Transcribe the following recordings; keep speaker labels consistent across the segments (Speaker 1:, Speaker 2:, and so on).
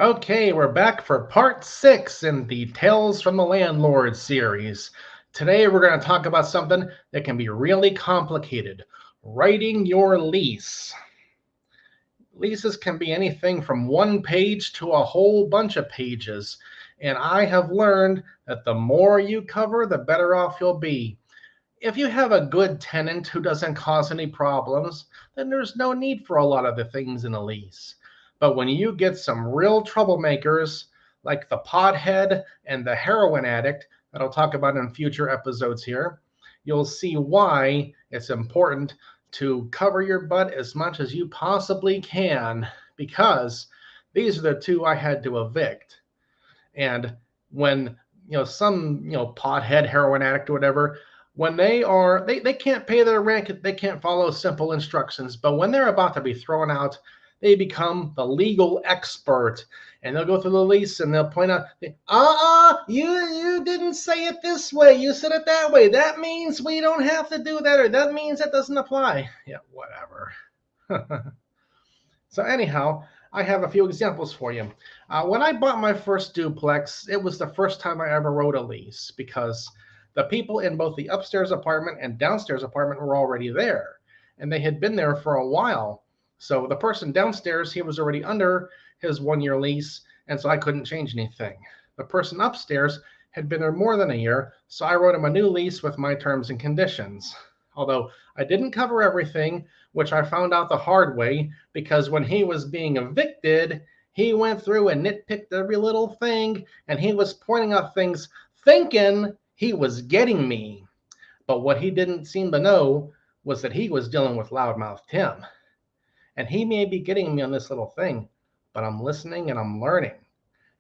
Speaker 1: Okay, we're back for part 6 in the Tales from the Landlord series. Today we're going to talk about something that can be really complicated, writing your lease. Leases can be anything from one page to a whole bunch of pages, and I have learned that the more you cover, the better off you'll be. If you have a good tenant who doesn't cause any problems, then there's no need for a lot of the things in a lease. But when you get some real troublemakers, like the pothead and the heroin addict, that I'll talk about in future episodes here, you'll see why it's important to cover your butt as much as you possibly can, because these are the two I had to evict. And when some pothead, heroin addict, or whatever, when they can't pay their rent, they can't follow simple instructions. But when they're about to be thrown out, they become the legal expert, and they'll go through the lease and they'll point out, you didn't say it this way, you said it that way. That means we don't have to do that, or that means that doesn't apply. Yeah, whatever. So anyhow, I have a few examples for you. When I bought my first duplex, it was the first time I ever wrote a lease because the people in both the upstairs apartment and downstairs apartment were already there, and they had been there for a while. So the person downstairs, he was already under his 1-year lease, and so I couldn't change anything. The person upstairs had been there more than a year, so I wrote him a new lease with my terms and conditions. Although I didn't cover everything, which I found out the hard way, because when he was being evicted, he went through and nitpicked every little thing, and he was pointing out things thinking he was getting me. But what he didn't seem to know was that he was dealing with loudmouth Tim. And he may be getting me on this little thing, but I'm listening and I'm learning.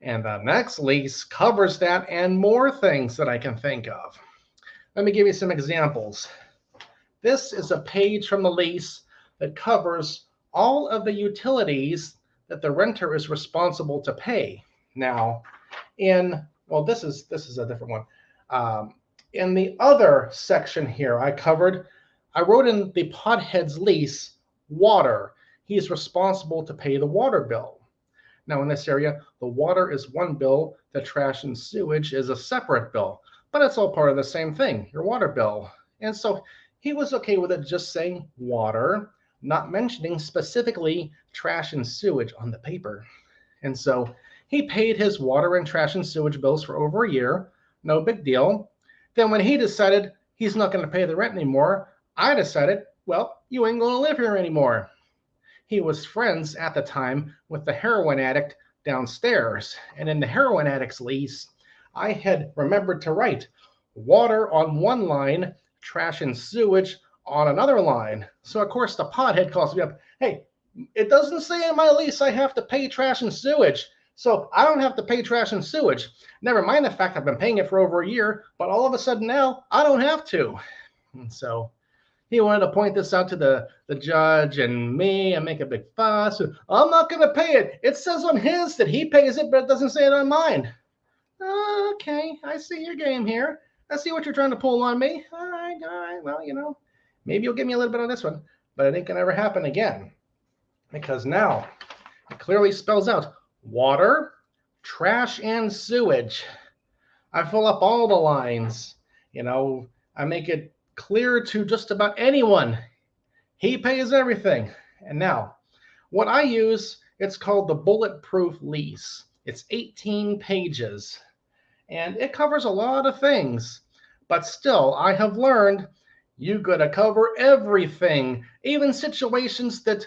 Speaker 1: And the next lease covers that and more things that I can think of. Let me give you some examples. This is a page from the lease that covers all of the utilities that the renter is responsible to pay. Now, this is a different one. In the other section here, I wrote in the pothead's lease, water. He's responsible to pay the water bill. Now in this area, the water is one bill, the trash and sewage is a separate bill, but it's all part of the same thing, your water bill. And so he was okay with it just saying water, not mentioning specifically trash and sewage on the paper. And so he paid his water and trash and sewage bills for over a year, no big deal. Then when he decided he's not going to pay the rent anymore, I decided, well, you ain't going to live here anymore. He was friends at the time with the heroin addict downstairs. And in the heroin addict's lease, I had remembered to write water on one line, trash and sewage on another line. So of course the pothead calls me up, hey, it doesn't say in my lease I have to pay trash and sewage. So I don't have to pay trash and sewage. Never mind the fact I've been paying it for over a year, but all of a sudden now I don't have to. And so he wanted to point this out to the judge and me and make a big fuss. I'm not going to pay it. It says on his that he pays it, but it doesn't say it on mine. Okay, I see your game here. I see what you're trying to pull on me. All right. Well, maybe you'll give me a little bit on this one, but it ain't going to ever happen again. Because now it clearly spells out water, trash, and sewage. I fill up all the lines. I make it clear to just about anyone. He pays everything. And now, what I use, it's called the Bulletproof Lease. It's 18 pages, and it covers a lot of things. But still, I have learned you gotta cover everything, even situations that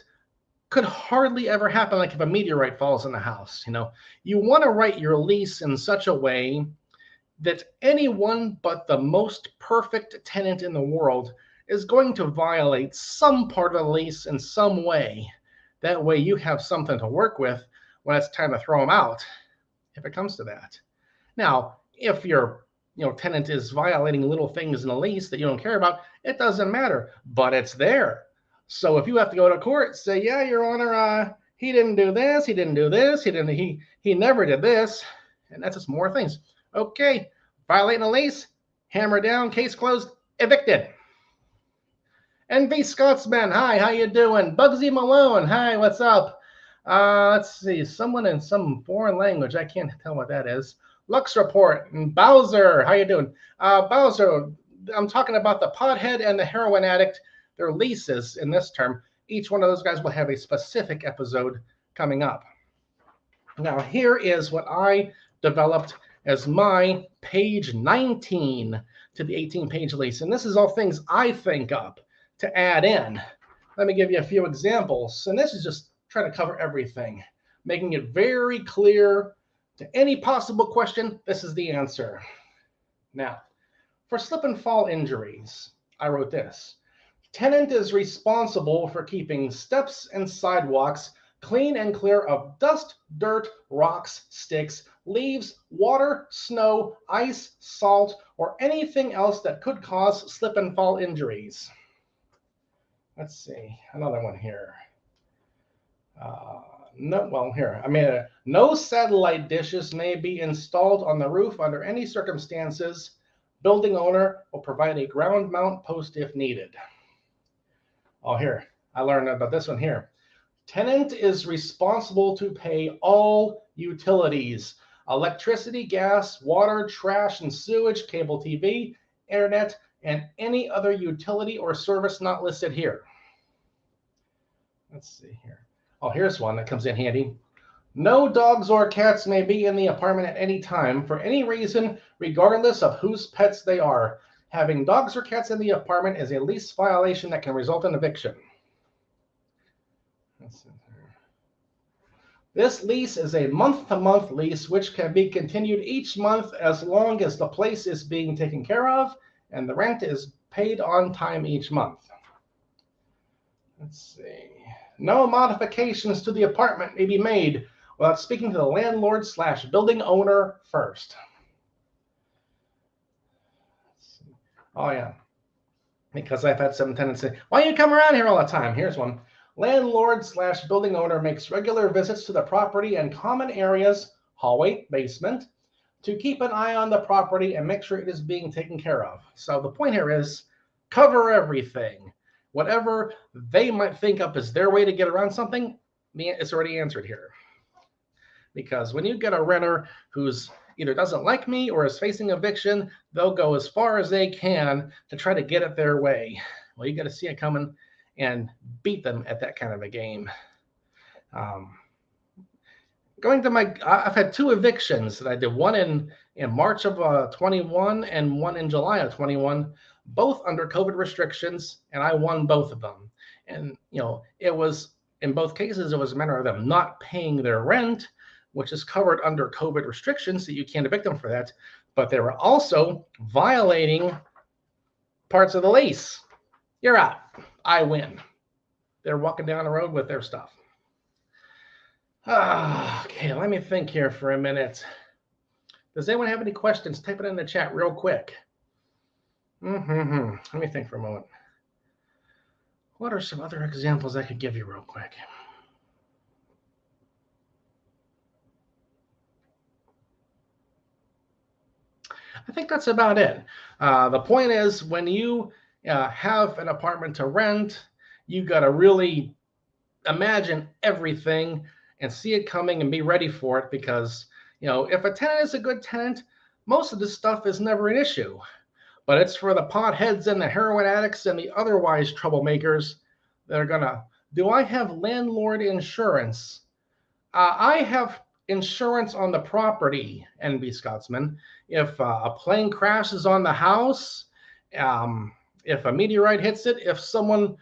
Speaker 1: could hardly ever happen, like if a meteorite falls in the house. You want to write your lease in such a way that anyone but the most perfect tenant in the world is going to violate some part of the lease in some way. That way you have something to work with when it's time to throw them out, if it comes to that. Now, if your tenant is violating little things in the lease that you don't care about, it doesn't matter, but it's there. So if you have to go to court, say, yeah, Your Honor, he didn't do this, he didn't do this, he never did this, and that's just more things. Okay, violating a lease, hammer down, case closed, evicted. NV Scotsman, hi, how you doing? Bugsy Malone, hi, what's up? Let's see. Someone in some foreign language. I can't tell what that is. Lux Report. And Bowser, how you doing? Bowser, I'm talking about the pothead and the heroin addict. They're leases in this term. Each one of those guys will have a specific episode coming up. Now, here is what I developed as my page 19 to the 18-page lease. And this is all things I think up to add in. Let me give you a few examples. And this is just trying to cover everything, making it very clear to any possible question, this is the answer. Now, for slip and fall injuries, I wrote this. Tenant is responsible for keeping steps and sidewalks clean and clear of dust, dirt, rocks, sticks, leaves, water, snow, ice, salt, or anything else that could cause slip and fall injuries. Let's see, another one here. No satellite dishes may be installed on the roof under any circumstances. Building owner will provide a ground mount post if needed. Oh, here, I learned about this one here. Tenant is responsible to pay all utilities, electricity, gas, water, trash and sewage, cable TV, internet, and any other utility or service not listed here. Let's see here. Oh, here's one that comes in handy. No dogs or cats may be in the apartment at any time for any reason, regardless of whose pets they are. Having dogs or cats in the apartment is a lease violation that can result in eviction. This lease is a month-to-month lease, which can be continued each month as long as the place is being taken care of and the rent is paid on time each month. Let's see. No modifications to the apartment may be made without speaking to the landlord/building owner first. Oh, yeah. Because I've had some tenants say, why do you come around here all the time? Here's one. Landlord/building owner makes regular visits to the property and common areas, hallway, basement, to keep an eye on the property and make sure it is being taken care of. So the point here is cover everything. Whatever they might think up as their way to get around something, it's already answered here. Because when you get a renter who's either doesn't like me or is facing eviction, they'll go as far as they can to try to get it their way. Well, you got to see it coming and beat them at that kind of a game. I've had two evictions that I did, one in March of 21 and one in July of 21, both under COVID restrictions, and I won both of them. And, it was, in both cases, it was a matter of them not paying their rent, which is covered under COVID restrictions, so you can't evict them for that. But they were also violating parts of the lease. You're out. I win. They're walking down the road with their stuff. Okay, let me think here for a minute. Does anyone have any questions? Type it in the chat real quick. Let me think for a moment. What are some other examples I could give you real quick? I think that's about it. The point is, when you have an apartment to rent, you got to really imagine everything and see it coming and be ready for it, because if a tenant is a good tenant, most of this stuff is never an issue. But it's for the potheads and the heroin addicts and the otherwise troublemakers that are gonna, do I have landlord insurance? I have insurance on the property, NB Scotsman. If a plane crashes on the house, if a meteorite hits it, if someone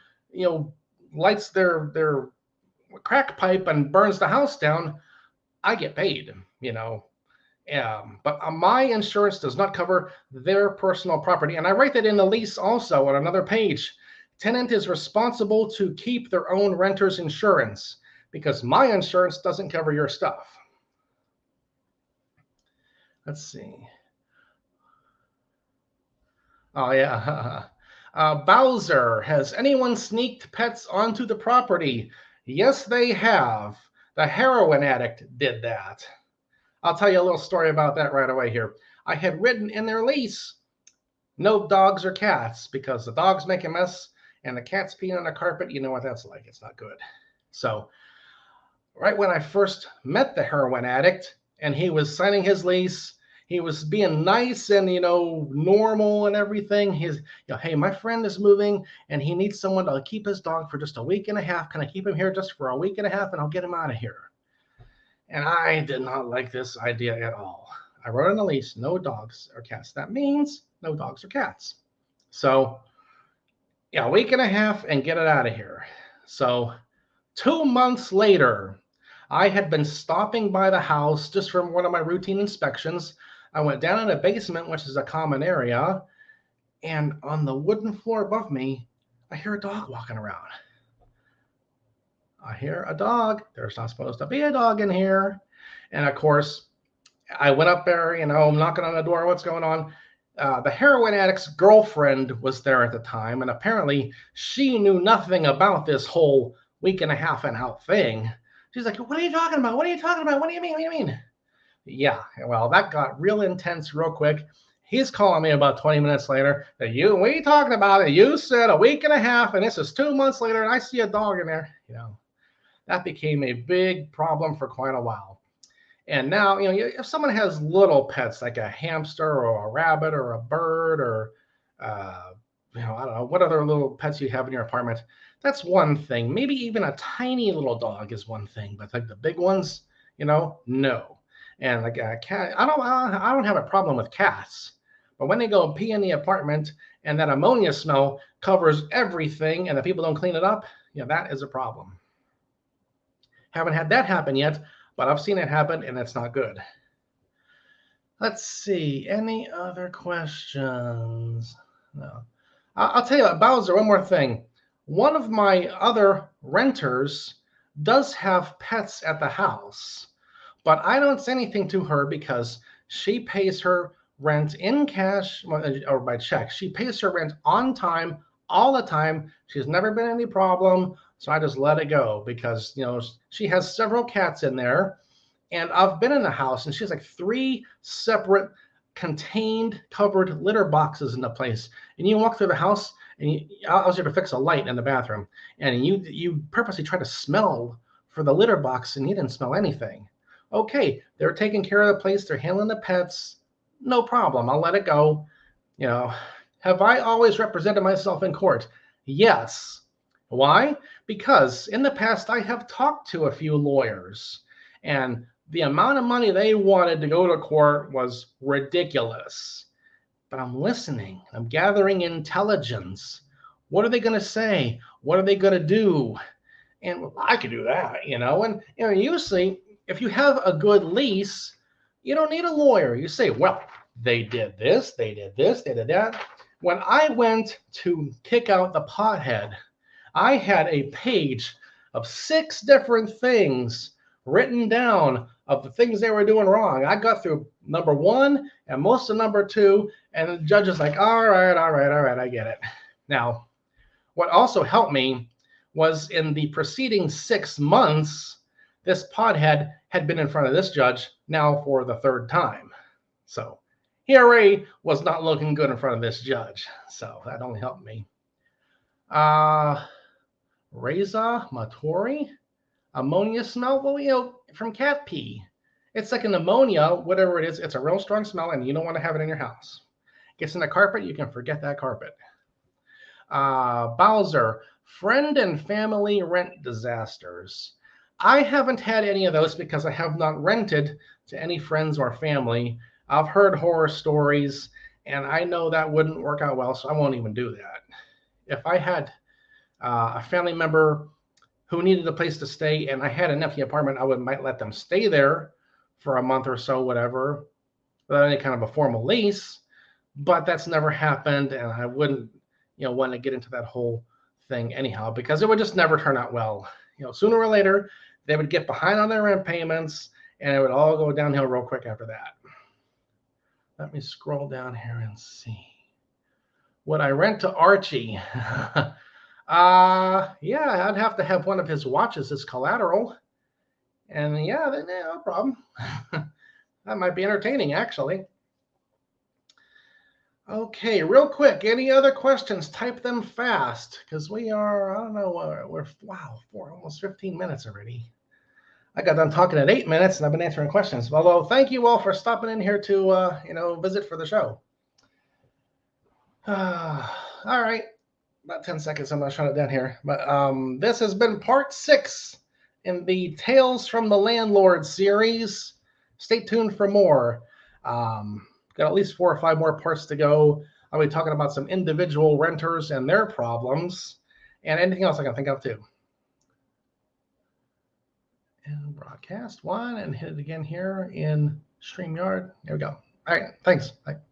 Speaker 1: lights their crack pipe and burns the house down, I get paid, but my insurance does not cover their personal property. And I write that in the lease also on another page. Tenant is responsible to keep their own renter's insurance, because my insurance doesn't cover your stuff. Let's see. Oh, yeah. Bowser, has anyone sneaked pets onto the property? Yes, they have. The heroin addict did that. I'll tell you a little story about that right away here. I had written in their lease, no dogs or cats, because the dogs make a mess and the cats peeing on the carpet. You know what that's like. It's not good. So right when I first met the heroin addict and he was signing his lease, he was being nice and, normal and everything. Hey, my friend is moving and he needs someone to keep his dog for just a week and a half. Can I keep him here just for a week and a half and I'll get him out of here? And I did not like this idea at all. I wrote on the lease, no dogs or cats. That means no dogs or cats. So, yeah, a week and a half and get it out of here. So 2 months later, I had been stopping by the house just from one of my routine inspections. I went down in the basement, which is a common area, and on the wooden floor above me, I hear a dog walking around. I hear a dog. There's not supposed to be a dog in here. And of course, I went up there, I'm knocking on the door. What's going on? The heroin addict's girlfriend was there at the time, and apparently she knew nothing about this whole week and a half and out thing. She's like, "What are you talking about? What are you talking about? What do you mean? What do you mean?" Yeah, well, that got real intense real quick. He's calling me about 20 minutes later. What are you talking about? You said a week and a half, and this is 2 months later, and I see a dog in there. That became a big problem for quite a while. And now, if someone has little pets like a hamster or a rabbit or a bird or, I don't know, what other little pets you have in your apartment, that's one thing. Maybe even a tiny little dog is one thing, but like the big ones, no. And like a cat, I don't have a problem with cats, but when they go pee in the apartment and that ammonia smell covers everything and the people don't clean it up, that is a problem. Haven't had that happen yet, but I've seen it happen, and it's not good. Let's see. Any other questions? No. I'll tell you, Bowser, one more thing. One of my other renters does have pets at the house, but I don't say anything to her because she pays her rent in cash or by check. She pays her rent on time, all the time. She's never been any problem. So I just let it go because, she has several cats in there. And I've been in the house and she has like 3 separate contained covered litter boxes in the place. And you walk through the house and I was here to fix a light in the bathroom. And you purposely try to smell for the litter box and you didn't smell anything. Okay, they're taking care of the place. They're handling the pets. No problem. I'll let it go. Have I always represented myself in court? Yes. Why? Because in the past, I have talked to a few lawyers, and the amount of money they wanted to go to court was ridiculous. But I'm listening. I'm gathering intelligence. What are they going to say? What are they going to do? And I could do that, And usually, if you have a good lease, you don't need a lawyer. You say, well, they did this, they did this, they did that. When I went to kick out the pothead, I had a page of 6 different things written down of the things they were doing wrong. I got through number 1 and most of number 2, and the judge is like, all right, I get it. Now, what also helped me was in the preceding 6 months, this pothead had been in front of this judge now for the 3rd time. So he was not looking good in front of this judge. So that only helped me. Reza Matori, ammonia smell? Well, from cat pee. It's like an ammonia, whatever it is. It's a real strong smell, and you don't want to have it in your house. Gets in the carpet, you can forget that carpet. Bowser, friend and family rent disasters. I haven't had any of those because I have not rented to any friends or family. I've heard horror stories, and I know that wouldn't work out well, so I won't even do that. If I had a family member who needed a place to stay and I had an empty apartment, I might let them stay there for a month or so, whatever, without any kind of a formal lease. But that's never happened, and I wouldn't, want to get into that whole thing anyhow because it would just never turn out well. Sooner or later, they would get behind on their rent payments, and it would all go downhill real quick after that. Let me scroll down here and see. Would I rent to Archie? Yeah, I'd have to have one of his watches as collateral. And yeah, no problem. That might be entertaining, actually. Okay, real quick, any other questions? Type them fast, because we are, I don't know, we're, wow, for almost 15 minutes already. I got done talking at 8 minutes, and I've been answering questions. Although, thank you all for stopping in here to visit for the show. All right, about 10 seconds. I'm gonna shut it down here. But this has been part 6 in the Tales from the Landlord series. Stay tuned for more. Got at least 4 or 5 more parts to go. I'll be talking about some individual renters and their problems, and anything else I can think of too. And broadcast 1 and hit it again here in StreamYard. There we go. All right, thanks. Bye.